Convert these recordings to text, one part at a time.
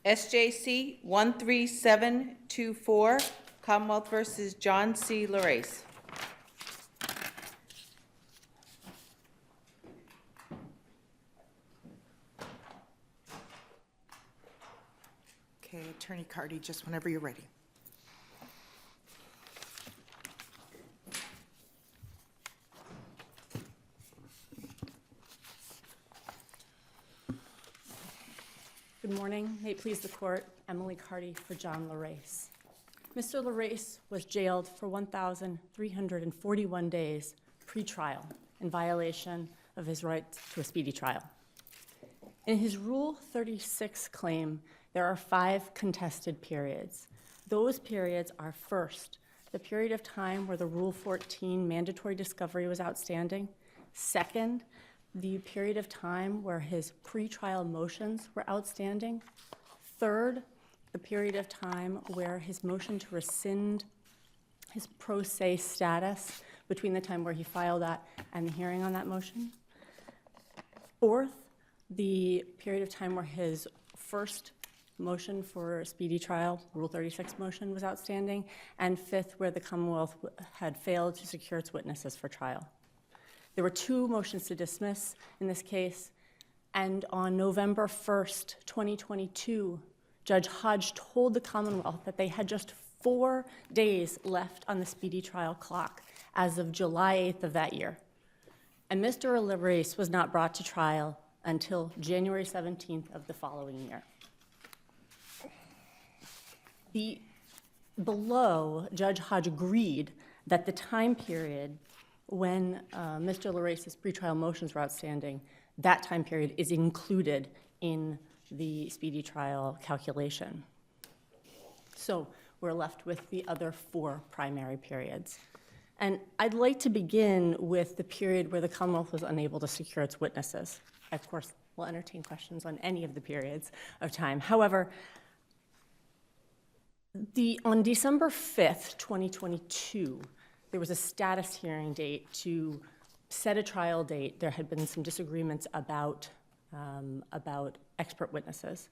SJC-13724, Commonwealth versus John C. Larace. Okay, Attorney Cardy, just whenever you're ready. Good morning. May it please the court, Emily Cardy for John Larace. Mr. Larace was jailed for 1,341 days pre-trial in violation of his right to a speedy trial. In his Rule 36 claim, there are 5 contested periods. Those periods are first, the period of time where the Rule 14 mandatory discovery was outstanding. Second, the period of time where his pretrial motions were outstanding. Third, the period of time where his motion to rescind his pro se status between the time where he filed that and the hearing on that motion. Fourth, the period of time where his first motion for a speedy trial, Rule 36 motion, was outstanding. And fifth, where the Commonwealth had failed to secure its witnesses for trial. There were 2 motions to dismiss in this case, and on November 1st, 2022, Judge Hodge told the Commonwealth that they had just 4 days left on the speedy trial clock as of July 8th of that year. And Mr. Larace was not brought to trial until January 17th of the following year. Below, Judge Hodge agreed that the time period when Mr. Larace's pretrial motions were outstanding, that time period is included in the speedy trial calculation. So we're left with the other 4 primary periods. And I'd like to begin with the period where the Commonwealth was unable to secure its witnesses. Of course, we'll entertain questions on any of the periods of time. However, on December 5th, 2022, there was a status hearing date to set a trial date. There had been some disagreements about expert witnesses.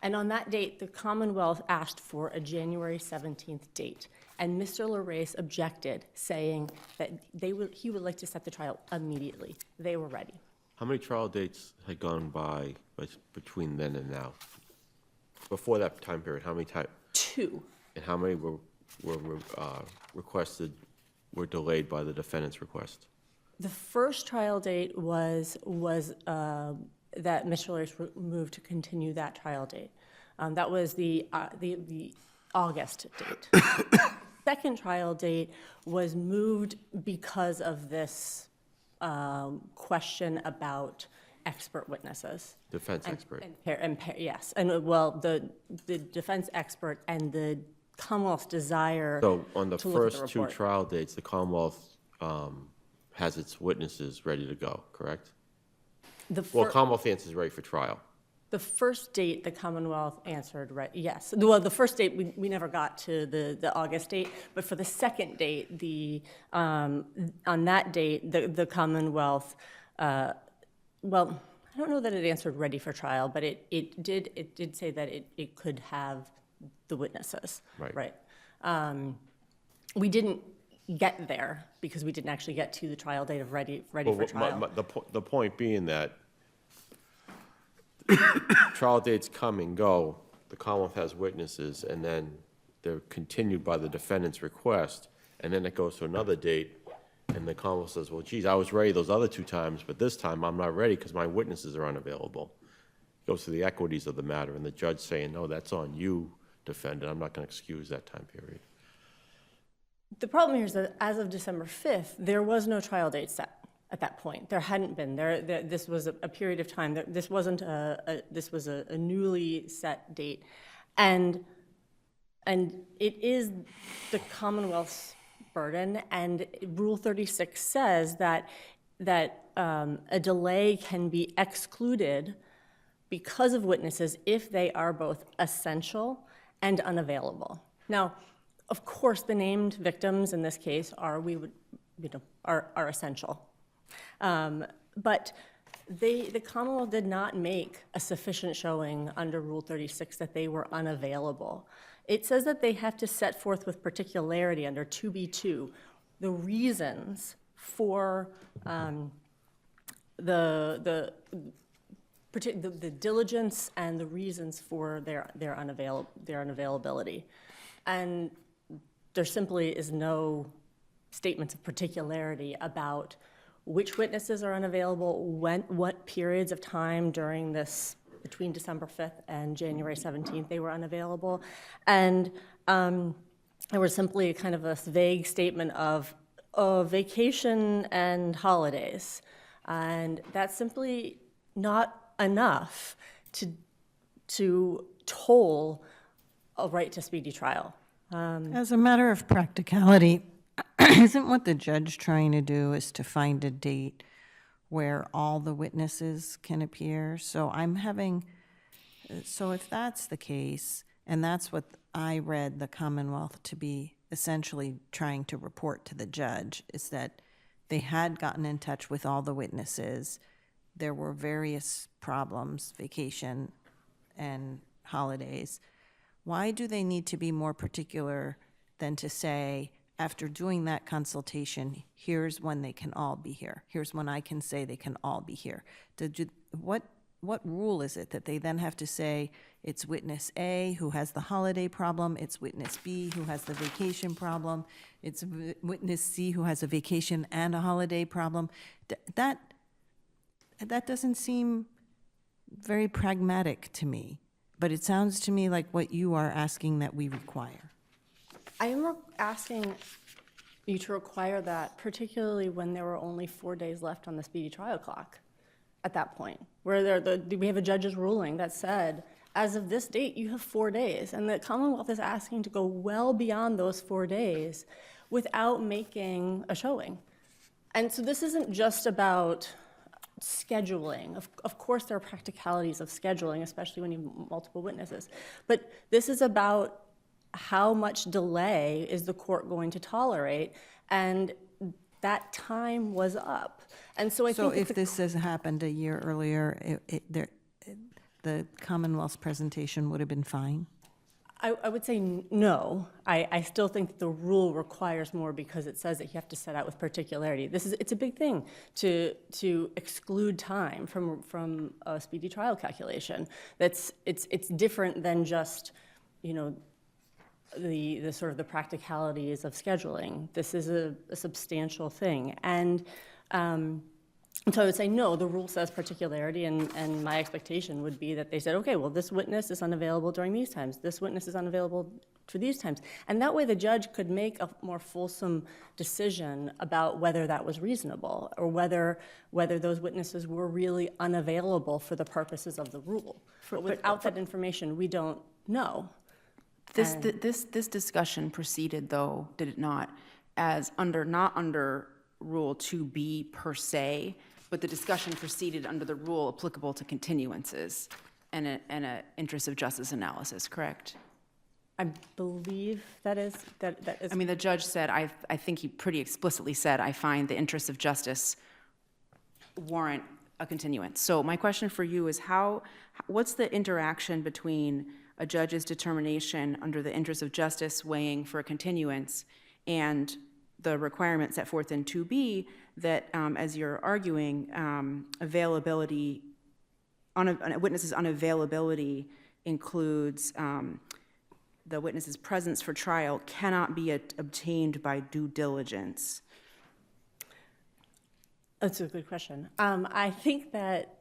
And on that date, the Commonwealth asked for a January 17th date. And Mr. Larace objected, saying that he would like to set the trial immediately. They were ready. How many trial dates had gone by between then and now? Before that time period, how many 2. And how many were requested, were delayed by the defendant's request? The first trial date was that Mr. Larace moved to continue that trial date. That was the August date. Second trial date was moved because of this question about expert witnesses. Defense expert. Yes, and well, the defense expert and the Commonwealth's desire. So on the to look at first the 2 trial dates, the Commonwealth has its witnesses ready to go, correct? Well, Commonwealth answers ready for trial. The first date, the Commonwealth answered right, yes. Well, the first date, we never got to the August date, but for the second date, on that date, the Commonwealth, well, I don't know that it answered ready for trial, but it did say that it could have the witnesses. Right. We didn't get there because we didn't actually get to the trial date of ready for trial. The point being that trial dates come and go, the Commonwealth has witnesses, and then they're continued by the defendant's request, and then it goes to another date, and the Commonwealth says, well, geez, I was ready those other 2 times, but this time I'm not ready because my witnesses are unavailable. It goes to the equities of the matter, and the judge saying, no, that's on you, defendant. I'm not going to excuse that time period. The problem here is that as of December 5th, there was no trial date set at that point. There hadn't been. This was a period of time. This wasn't this was a newly set date. And it is the Commonwealth's burden, and Rule 36 says that a delay can be excluded because of witnesses if they are both essential and unavailable. Now, of course, the named victims in this case are essential. But The Commonwealth did not make a sufficient showing under Rule 36 that they were unavailable. It says that they have to set forth with particularity under 2B2 the reasons for the diligence and the reasons for their unavailability. And there simply is no statements of particularity about which witnesses are unavailable, what periods of time during this, between December 5th and January 17th, they were unavailable. And there was simply kind of a vague statement of vacation and holidays. And that's simply not enough to toll a right to speedy trial. As a matter of practicality, isn't what the judge trying to do is to find a date where all the witnesses can appear? So so if that's the case, and that's what I read the Commonwealth to be essentially trying to report to the judge, is that they had gotten in touch with all the witnesses. There were various problems, vacation and holidays. Why do they need to be more particular than to say, after doing that consultation, here's when they can all be here. Here's when I can say they can all be here. What rule is it that they then have to say it's witness A who has the holiday problem, it's witness B who has the vacation problem, it's witness C who has a vacation and a holiday problem? That doesn't seem very pragmatic to me, but it sounds to me like what you are asking that we require. I am asking you to require that, particularly when there were only 4 days left on the speedy trial clock at that point, where we have a judge's ruling that said, as of this date, you have 4 days. And the Commonwealth is asking to go well beyond those 4 days without making a showing. And so this isn't just about scheduling. Of course, there are practicalities of scheduling, especially when you have multiple witnesses. But this is about how much delay is the court going to tolerate, and that time was up. And so I think if this has happened a year earlier, the Commonwealth's presentation would have been fine? I would say no. I still think that the rule requires more because it says that you have to set out with particularity. It's a big thing to exclude time from a speedy trial calculation. It's different than just, the sort of the practicalities of scheduling. This is a substantial thing. And so I would say, no, the rule says particularity, and my expectation would be that they said, okay, well, this witness is unavailable during these times. This witness is unavailable for these times. And that way the judge could make a more fulsome decision about whether that was reasonable or whether those witnesses were really unavailable for the purposes of the rule. But without that information, we don't know. This discussion proceeded, though, did it not, as not under Rule 2B per se, but the discussion proceeded under the rule applicable to continuances and an interest of justice analysis, correct? I believe that is. I mean, the judge said, I think he pretty explicitly said, I find the interests of justice warrant a continuance. So my question for you is what's the interaction between a judge's determination under the interest of justice weighing for a continuance and the requirement set forth in 2B that, as you're arguing, availability, a witness's unavailability includes the witness's presence for trial cannot be obtained by due diligence? That's a good question. I think that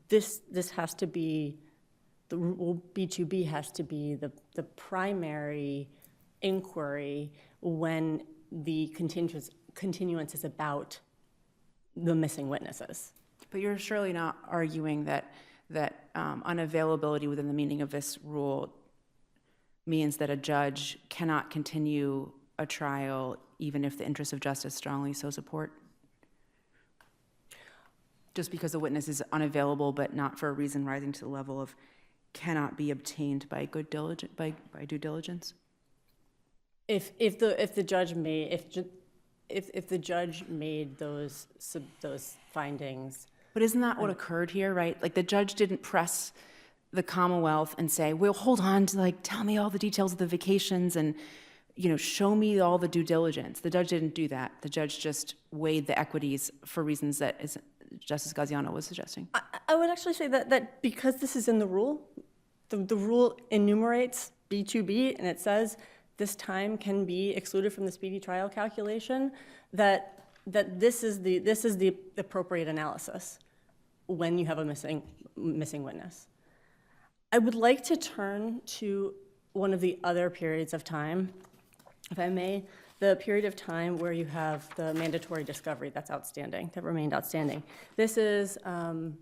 this has to be, the rule B2B has to be the primary inquiry when the continuance is about the missing witnesses. But you're surely not arguing that unavailability within the meaning of this rule means that a judge cannot continue a trial even if the interests of justice strongly so support? Just because the witness is unavailable but not for a reason rising to the level of cannot be obtained by due diligence? If if the judge made those findings. But isn't that what occurred here, right? Like, the judge didn't press the Commonwealth and say, well, hold on to, like, tell me all the details of the vacations and, you know, show me all the due diligence. The judge didn't do that. The judge just weighed the equities for reasons that Justice Gaziano was suggesting. I would actually say that because this is in the rule, the rule enumerates B2B, and it says this time can be excluded from the speedy trial calculation, that this is the appropriate analysis when you have a missing witness. I would like to turn to one of the other periods of time, if I may, the period of time where you have the mandatory discovery that's outstanding, that remained outstanding. This is, Mr.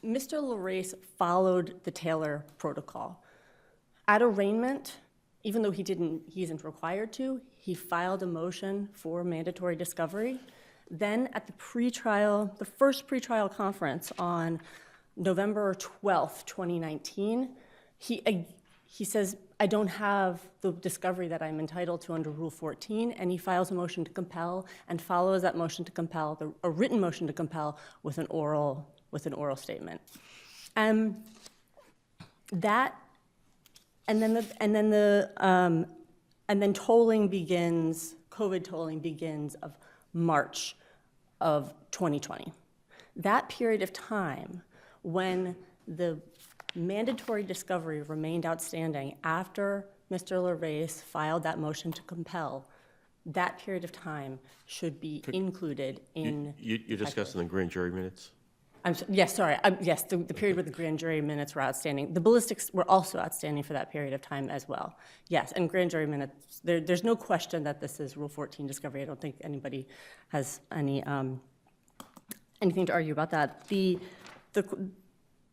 Larace followed the Taylor protocol. At arraignment, even though he isn't required to, he filed a motion for mandatory discovery. Then at the first pretrial conference on November 12th, 2019, he says, I don't have the discovery that I'm entitled to under Rule 14, and he files a motion to compel and follows that motion to compel, a written motion to compel, with an oral statement. And then tolling begins. COVID tolling begins of March of 2020. That period of time, when the mandatory discovery remained outstanding after Mr. Larace filed that motion to compel, that period of time should be included in. You're discussing the grand jury minutes? Yes, sorry. Yes, the period where the grand jury minutes were outstanding. The ballistics were also outstanding for that period of time as well. Yes, and grand jury minutes, there's no question that this is Rule 14 discovery. I don't think anybody has anything to argue about that.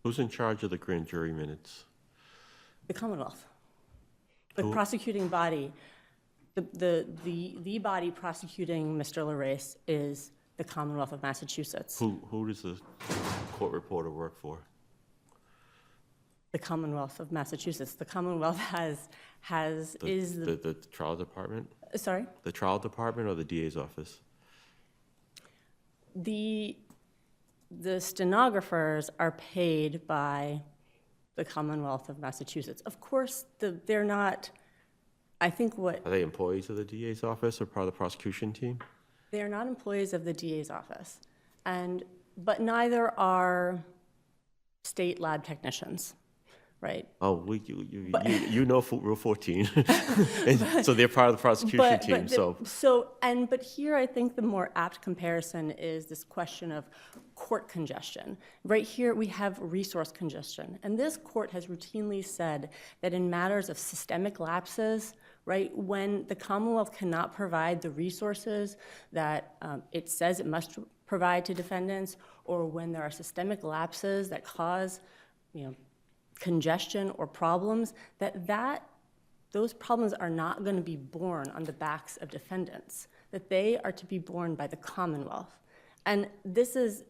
Who's in charge of the grand jury minutes? The Commonwealth. The prosecuting body, the body prosecuting Mr. Larace is the Commonwealth of Massachusetts. Who does the court reporter work for? The Commonwealth of Massachusetts. The Commonwealth The trial department? Sorry? The trial department or the DA's office? The stenographers are paid by the Commonwealth of Massachusetts. Of course, they're not, I think what... Are they employees of the DA's office or part of the prosecution team? They are not employees of the DA's office, but neither are state lab technicians, right? Oh, you know Rule 14, and so they're part of the prosecution team. But here I think the more apt comparison is this question of court congestion. Right here we have resource congestion, and this court has routinely said that in matters of systemic lapses, right, when the Commonwealth cannot provide the resources that it says it must provide to defendants, or when there are systemic lapses that cause, congestion or problems, those problems are not going to be borne on the backs of defendants, that they are to be borne by the Commonwealth. And this is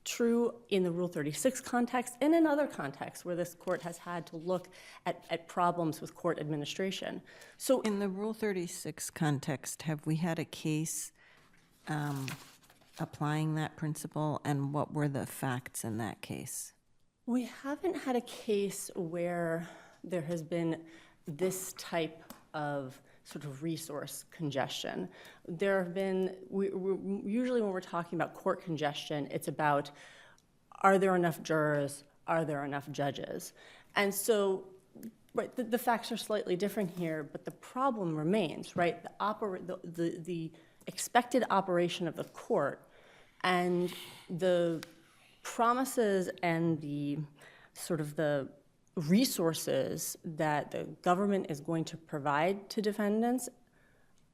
true in the Rule 36 context and in other contexts where this court has had to look at problems with court administration. So in the Rule 36 context, have we had a case applying that principle, and what were the facts in that case? we haven't had a case where there has been this type of sort of resource congestion. There have been, usually when we're talking about court congestion, it's about, are there enough jurors? Are there enough judges? And so, right, the facts are slightly different here, but the problem remains, right? The expected operation of the court and the promises and the sort of the resources that the government is going to provide to defendants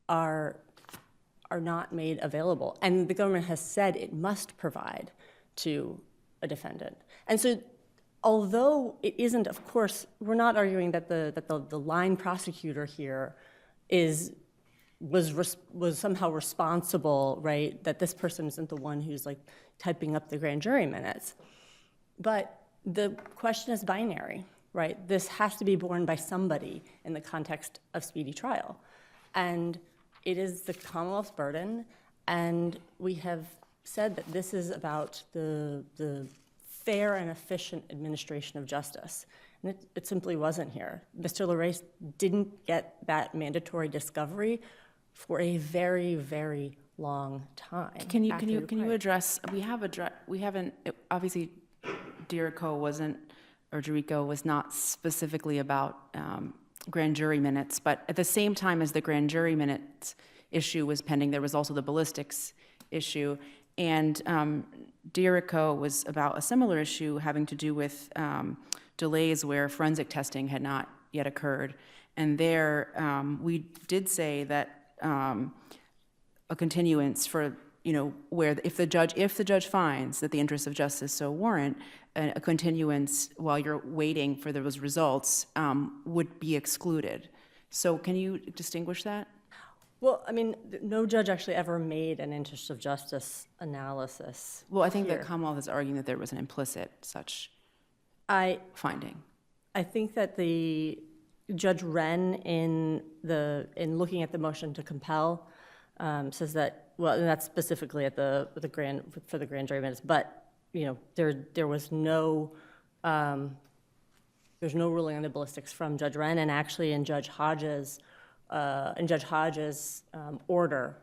are not made available. And the government has said it must provide to a defendant. And so although it isn't, of course, we're not arguing that the line prosecutor here was somehow responsible, right? That this person isn't the one who's like typing up the grand jury minutes. But the question is binary, right? This has to be borne by somebody in the context of speedy trial. And It is the Commonwealth's burden, and we have said that this is about the fair and efficient administration of justice. And it simply wasn't here. Mr. Larace didn't get that mandatory discovery for a very, very long time. Can you address, we haven't, obviously, Jericho was not specifically about grand jury minutes, but at the same time as the grand jury minutes issue was pending, there was also the ballistics issue. And Jericho was about a similar issue having to do with delays where forensic testing had not yet occurred. And there, we did say that a continuance for, where if the judge finds that the interests of justice so warrant, a continuance while you're waiting for those results would be excluded. So can you distinguish that? Well, I mean, no judge actually ever made an interest of justice analysis. Well, I think here. that Commonwealth is arguing that there was an implicit such finding. I think that the Judge Wren in looking at the motion to compel says that, well, and that's specifically at the grand jury minutes, but there was no there's no ruling on the ballistics from Judge Wren, and actually in Judge Hodges' order,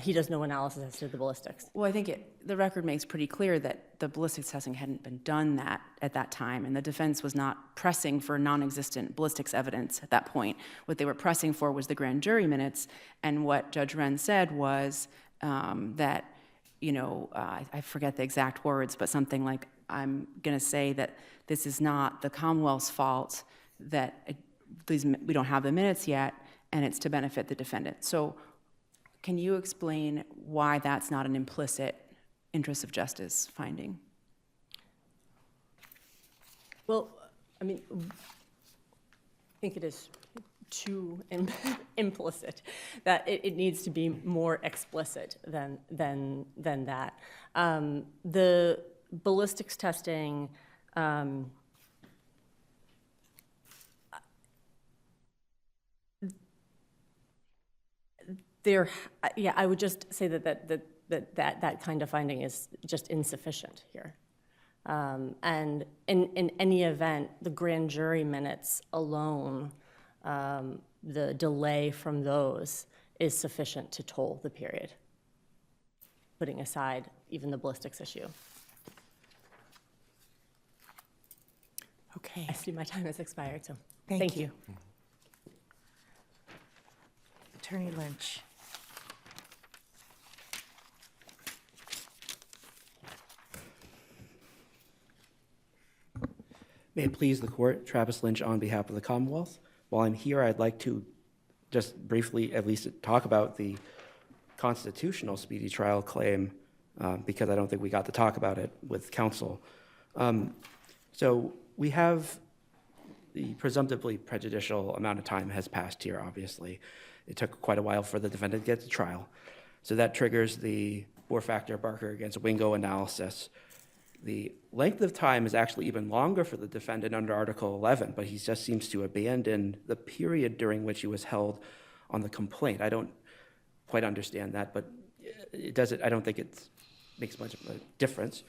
he does no analysis as to the ballistics. Well, I think the record makes pretty clear that the ballistics testing hadn't been done at that time, and the defense was not pressing for non-existent ballistics evidence at that point. What they were pressing for was the grand jury minutes, and what Judge Wren said was that, I forget the exact words, but something like, I'm going to say that this is not the Commonwealth's fault that we don't have the minutes yet, and it's to benefit the defendant. So can you explain why that's not an implicit interest of justice finding? Well, I mean, I think it is too implicit, that it needs to be more explicit than that. The ballistics testing, I would just say that kind of finding is just insufficient here. And in any event, the grand jury minutes alone, the delay from those is sufficient to toll the period, putting aside even the ballistics issue. Okay. I see my time has expired, so Thank thank you. Attorney Lynch. May it please the court, Travis Lynch on behalf of the Commonwealth. While I'm here, I'd like to just briefly at least talk about the constitutional speedy trial claim because I don't think we got to talk about it with counsel. So we have the presumptively prejudicial amount of time has passed here, obviously. It took quite a while for the defendant to get to trial. So that triggers the four-factor Barker against Wingo analysis. The length of time is actually even longer for the defendant under Article 11, but he just seems to abandon the period during which he was held on the complaint. I don't quite understand that, but I don't think it makes much of a difference.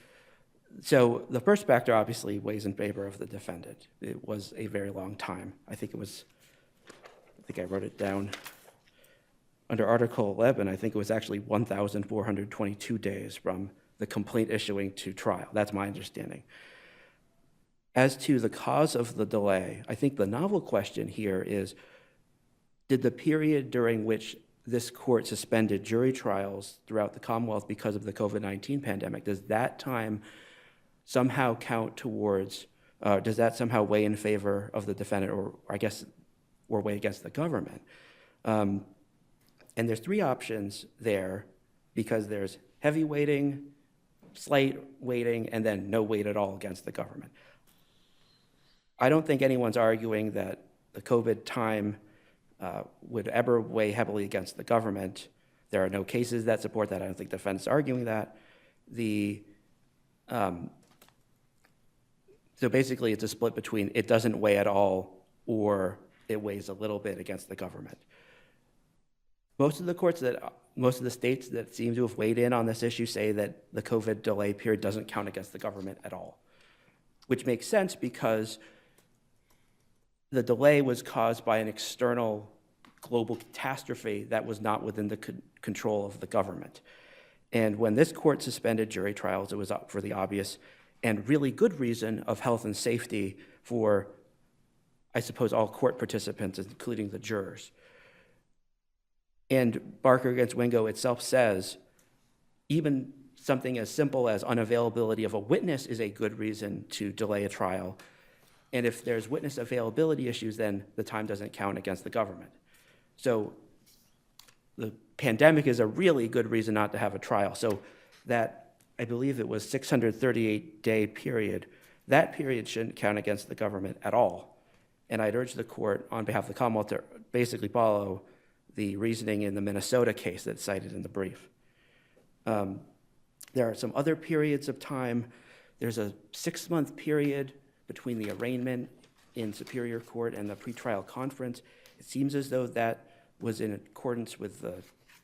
So the first factor obviously weighs in favor of the defendant. It was a very long time. I think I wrote it down. Under Article 11, I think it was actually 1,422 days from the complaint issuing to trial. That's my understanding. As to the cause of the delay, I think the novel question here is, did the period during which this court suspended jury trials throughout the Commonwealth because of the COVID-19 pandemic, does that time somehow count towards, does that somehow weigh in favor of the defendant or weigh against the government? And there's three options there because there's heavy weighting, slight weighting, and then no weight at all against the government. I don't think anyone's arguing that the COVID time would ever weigh heavily against the government. There are no cases that support that. I don't think the defense is arguing that. So basically it's a split between it doesn't weigh at all or it weighs a little bit against the government. Most of the states that seem to have weighed in on this issue say that the COVID delay period doesn't count against the government at all, which makes sense because the delay was caused by an external global catastrophe that was not within the control of the government. And when this court suspended jury trials, it was up for the obvious and really good reason of health and safety for, I suppose, all court participants, including the jurors. And Barker against Wingo itself says, even something as simple as unavailability of a witness is a good reason to delay a trial. And if there's witness availability issues, then the time doesn't count against the government. So the pandemic is a really good reason not to have a trial. So that, I believe it was 638-day period, that period shouldn't count against the government at all. And I'd urge the court, on behalf of the Commonwealth, to basically follow the reasoning in the Minnesota case that's cited in the brief. There are some other periods of time. There's a 6-month period between the arraignment in Superior Court and the pretrial conference. It seems as though that was in accordance with the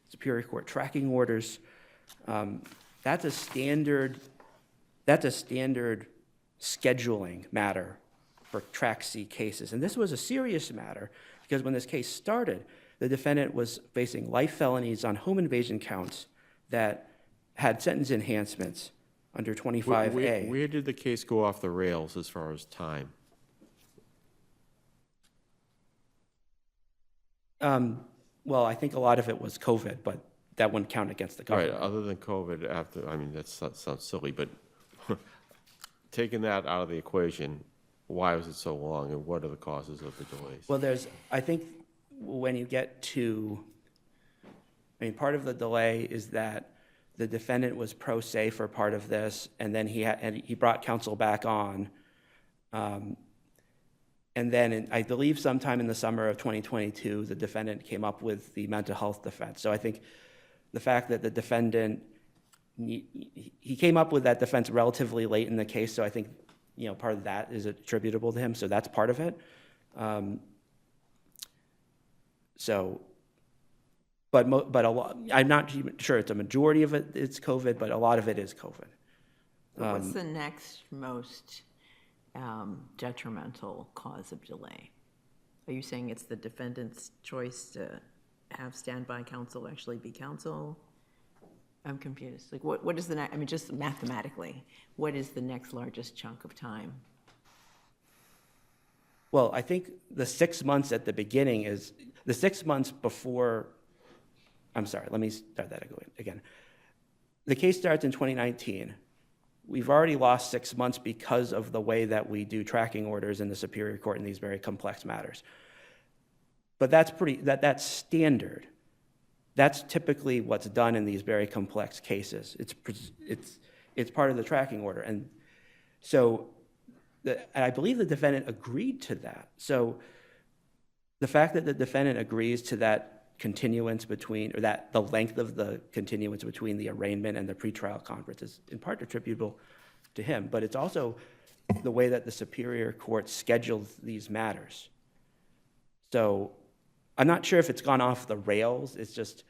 Superior Court tracking orders. That's a standard scheduling matter for Track C cases. And this was a serious matter because when this case started, the defendant was facing life felonies on home invasion counts that had sentence enhancements under 25A. Where did the case go off the rails as far as time? Well, I think a lot of it was COVID, but that wouldn't count against the All right, government. other than COVID, that sounds silly, but taking that out of the equation, why was it so long, and what are the causes of the delays? Well, I think when you get to, part of the delay is that the defendant was pro se for part of this, and then he brought counsel back on. And then I believe sometime in the summer of 2022, the defendant came up with the mental health defense. So I think the fact that the defendant, he came up with that defense relatively late in the case, so I think, part of that is attributable to him, so that's part of it. But a lot, I'm not even sure it's a majority of it, it's COVID, but a lot of it is COVID. What's the next most detrimental cause of delay? Are you saying it's the defendant's choice to have standby counsel actually be counsel? I'm confused. Like, what is the next, just mathematically, what is the next largest chunk of time? Well, I think the 6 months at the beginning is, the 6 months before, I'm sorry, let me start that again. The case starts in 2019. We've already lost 6 months because of the way that we do tracking orders in the Superior Court in these very complex matters. But that's standard. That's typically what's done in these very complex cases. It's part of the tracking order. And so I believe the defendant agreed to that. So the fact that the defendant agrees to that continuance between, or that the length of the continuance between the arraignment and the pretrial conference is in part attributable to him, but it's also the way that the Superior Court schedules these matters. So I'm not sure if it's gone off the rails. It's just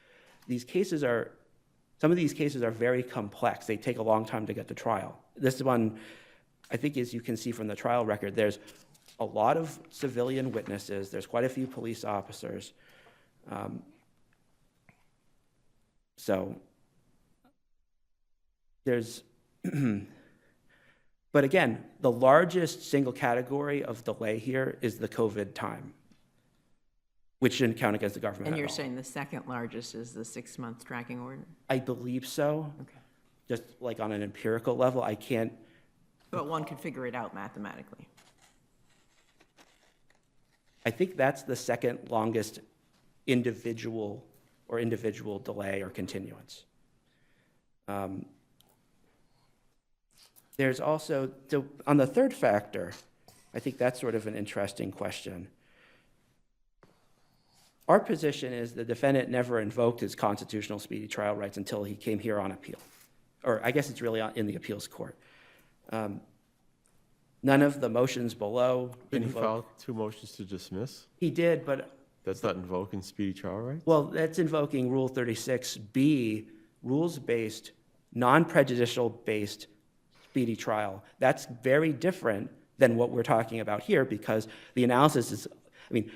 some of these cases are very complex. They take a long time to get to trial. This one, I think, as you can see from the trial record, there's a lot of civilian witnesses. There's quite a few police officers. So there's, but again, the largest single category of delay here is the COVID time, which shouldn't count against the government And at you're all. saying the second largest is the 6-month tracking order? I believe so. Okay. Just like on an empirical level, I can't, But one could figure it out mathematically. I think that's the second longest individual delay or continuance. There's also, so on the third factor, I think that's sort of an interesting question. Our position is the defendant never invoked his constitutional speedy trial rights until he came here on appeal. Or I guess it's really in the appeals court. None of the motions below Didn't he invoked. file 2 motions to dismiss? He did, but That's not invoking speedy trial rights? Well, that's invoking Rule 36B, rules-based, non-prejudicial-based speedy trial. That's very different than what we're talking about here, because the analysis is, I mean,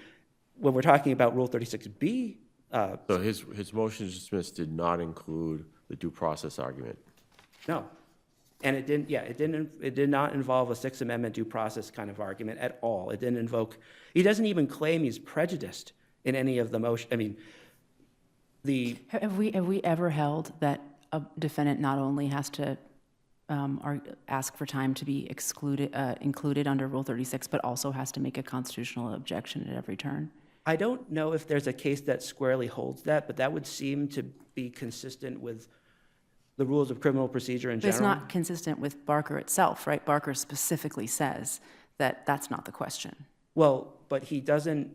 when we're talking about Rule 36B, So his motion to dismiss did not include the due process argument? no. And it didn't, yeah, it did not involve a Sixth Amendment due process kind of argument at all. It didn't invoke, he doesn't even claim he's prejudiced in any of the motion, I mean, Have we ever held that a defendant not only has to ask for time to be included under Rule 36, but also has to make a constitutional objection at every turn? I don't know if there's a case that squarely holds that, but that would seem to be consistent with the rules of criminal procedure in But it's general. not consistent with Barker itself, right? Barker specifically says that that's not the question. Well, but he didn't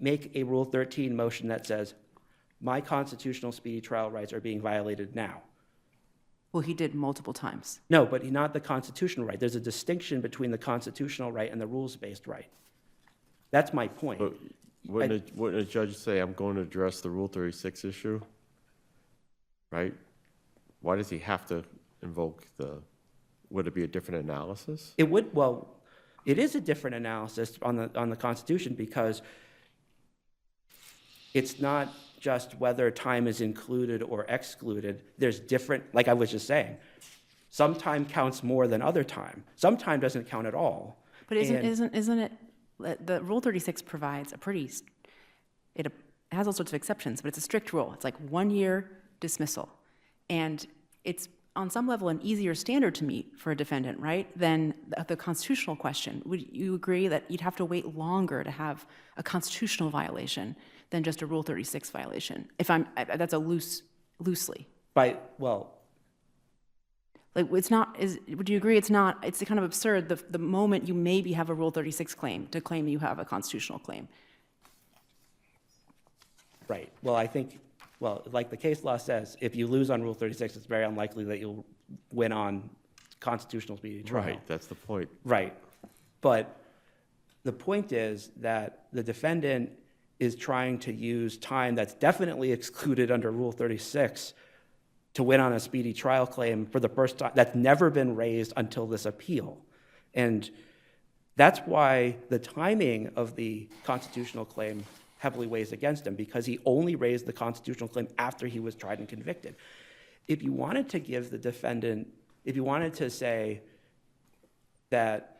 make a Rule 13 motion that says, my constitutional speedy trial rights are being violated now. Well, he did multiple times. No, but not the constitutional right. There's a distinction between the constitutional right and the rules-based right. That's my point. But wouldn't a judge say, I'm going to address the Rule 36 issue? Right? Why does he have to invoke would it be a different analysis? It would, well, it is a different analysis on the Constitution, because it's not just whether time is included or excluded. There's different, like I was just saying, some time counts more than other time. Some time doesn't count at all. But And- isn't it, the Rule 36 provides it has all sorts of exceptions, but it's a strict rule. It's like 1 year dismissal. And it's on some level an easier standard to meet for a defendant, right, than the constitutional question. Would you agree that you'd have to wait longer to have a constitutional violation than just a Rule 36 violation? That's a loosely. Well, Like, it's not, would you agree it's kind of absurd the moment you maybe have a Rule 36 claim to claim you have a constitutional claim? right. Well, I think, like the case law says, if you lose on Rule 36, it's very unlikely that you'll win on constitutional speedy trial. Right, that's the point. Right. But the point is that the defendant is trying to use time that's definitely excluded under Rule 36 to win on a speedy trial claim for the first time, that's never been raised until this appeal. And that's why the timing of the constitutional claim heavily weighs against him, because he only raised the constitutional claim after he was tried and convicted. If you wanted to give the defendant, if you wanted to say that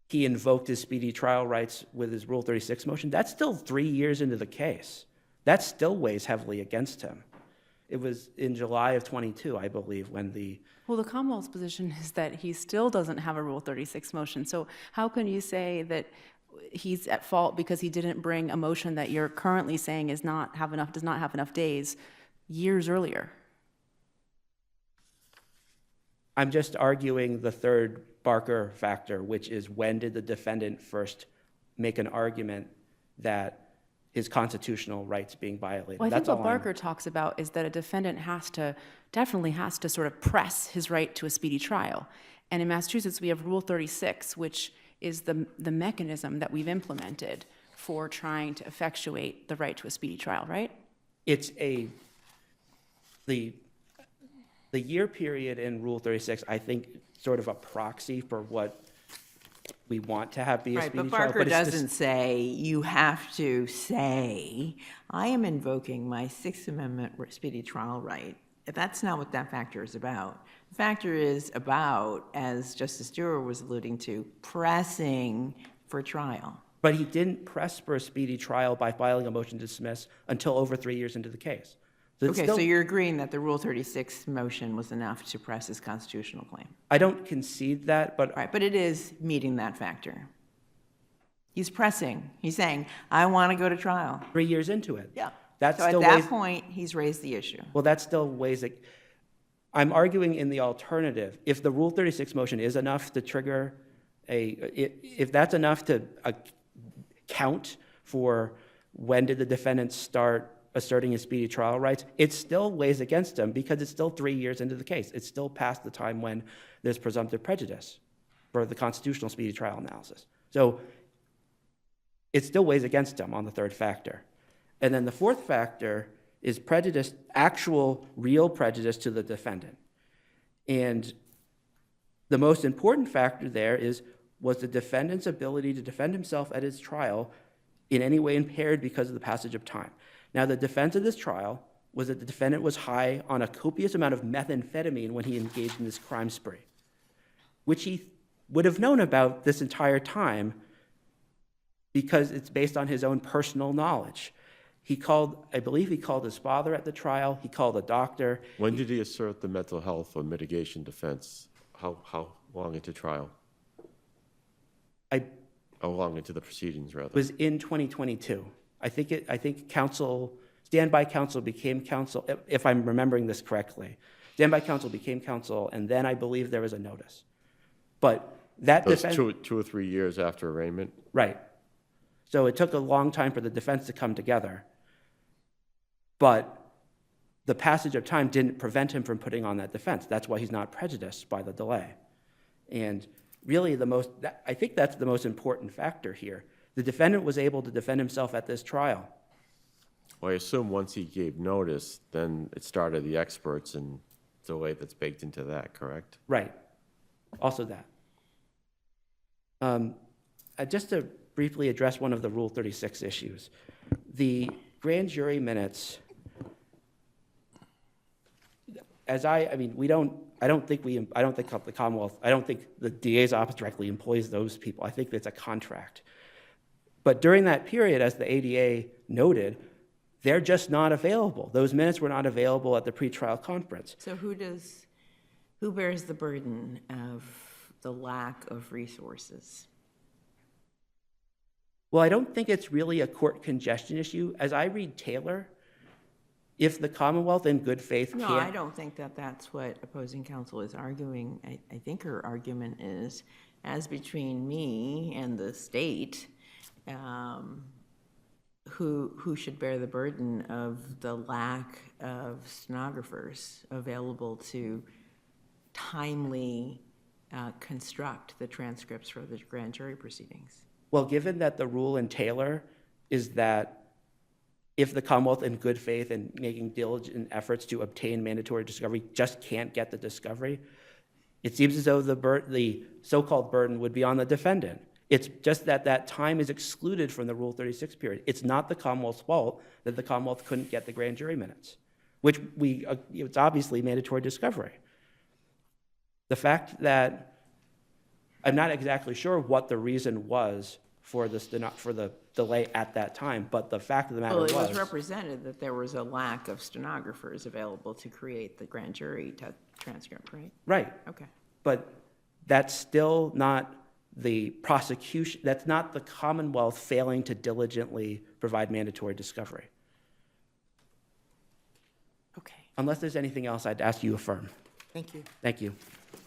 he invoked his speedy trial rights with his Rule 36 motion, that's still 3 years into the case. That still weighs heavily against him. It was in July of 22, I believe, when Well, the Commonwealth's position is that he still doesn't have a Rule 36 motion. So how can you say that he's at fault because he didn't bring a motion that you're currently saying does not have enough days years earlier? I'm just arguing the third Barker factor, which is when did the defendant first make an argument that his constitutional rights being violated? Well, I think That's all what Barker talks about is that a defendant definitely has to sort of press his right to a speedy trial. And in Massachusetts, we have Rule 36, which is the mechanism that we've implemented for trying to effectuate the right to a speedy trial, right? It's the year period in Rule 36, I think, sort of a proxy for what we want to have be a Right, speedy but trial. Barker it's just- doesn't say, you have to say, I am invoking my Sixth Amendment speedy trial right. That's not what that factor is about. The factor is about, as Justice Stewart was alluding to, pressing for trial. But he didn't press for a speedy trial by filing a motion to dismiss until over 3 years into the case. So it's Okay, still- so you're agreeing that the Rule 36 motion was enough to press his constitutional claim. I don't concede that, but All right, but it is meeting that factor. He's pressing. He's saying, I want to go to trial. 3 years into it. Yeah. That's So at still that weighs, point, he's raised the issue. well, that still weighs, I'm arguing in the alternative. If the Rule 36 motion is enough to trigger if that's enough to count for when did the defendant start asserting his speedy trial rights, it still weighs against him because it's still 3 years into the case. It's still past the time when there's presumptive prejudice. for the constitutional speedy trial analysis. So it still weighs against him on the third factor. And then the fourth factor is prejudice, actual, real prejudice to the defendant. And the most important factor there is, was the defendant's ability to defend himself at his trial in any way impaired because of the passage of time? Now, the defense of this trial was that the defendant was high on a copious amount of methamphetamine when he engaged in this crime spree, which he would have known about this entire time because it's based on his own personal knowledge. He called, I believe he called his father at the trial, he called a doctor. When did he assert the mental health or mitigation defense? How long into trial? How long into the proceedings, rather? Was in 2022. I think counsel, standby counsel became counsel, if I'm remembering this correctly. Standby counsel became counsel, and then I believe there was a notice. But that Those defense... 2 or 3 years after arraignment? Right. So it took a long time for the defense to come together. But the passage of time didn't prevent him from putting on that defense. That's why he's not prejudiced by the delay. And really, I think that's the most important factor here. The defendant was able to defend himself at this trial. Well, I assume once he gave notice, then it started the experts and delay that's baked into that, correct? Right. Also that. Just to briefly address one of the Rule 36 issues. The grand jury minutes, I don't think the Commonwealth, I don't think the DA's office directly employs those people. I think it's a contract. But during that period, as the ADA noted, they're just not available. Those minutes were not available at the pretrial conference. So who bears the burden of the lack of resources? Well, I don't think it's really a court congestion issue. As I read Taylor, if the Commonwealth in good faith No, can't... I don't think that that's what opposing counsel is arguing. I think her argument is, as between me and the state, who should bear the burden of the lack of stenographers available to timely construct the transcripts for the grand jury proceedings? Well, given that the rule in Taylor is that if the Commonwealth in good faith and making diligent efforts to obtain mandatory discovery just can't get the discovery, it seems as though the so-called burden would be on the defendant. It's just that that time is excluded from the Rule 36 period. It's not the Commonwealth's fault that the Commonwealth couldn't get the grand jury minutes, which it's obviously mandatory discovery. The fact that I'm not exactly sure what the reason was for the delay at that time, but the fact of the matter was... Well, it was represented that there was a lack of stenographers available to create the grand jury transcript, right? Right. Okay. But that's still not the prosecution, that's not the Commonwealth failing to diligently provide mandatory discovery. Okay. Unless there's anything else, I'd ask you affirm. Thank you. Thank you.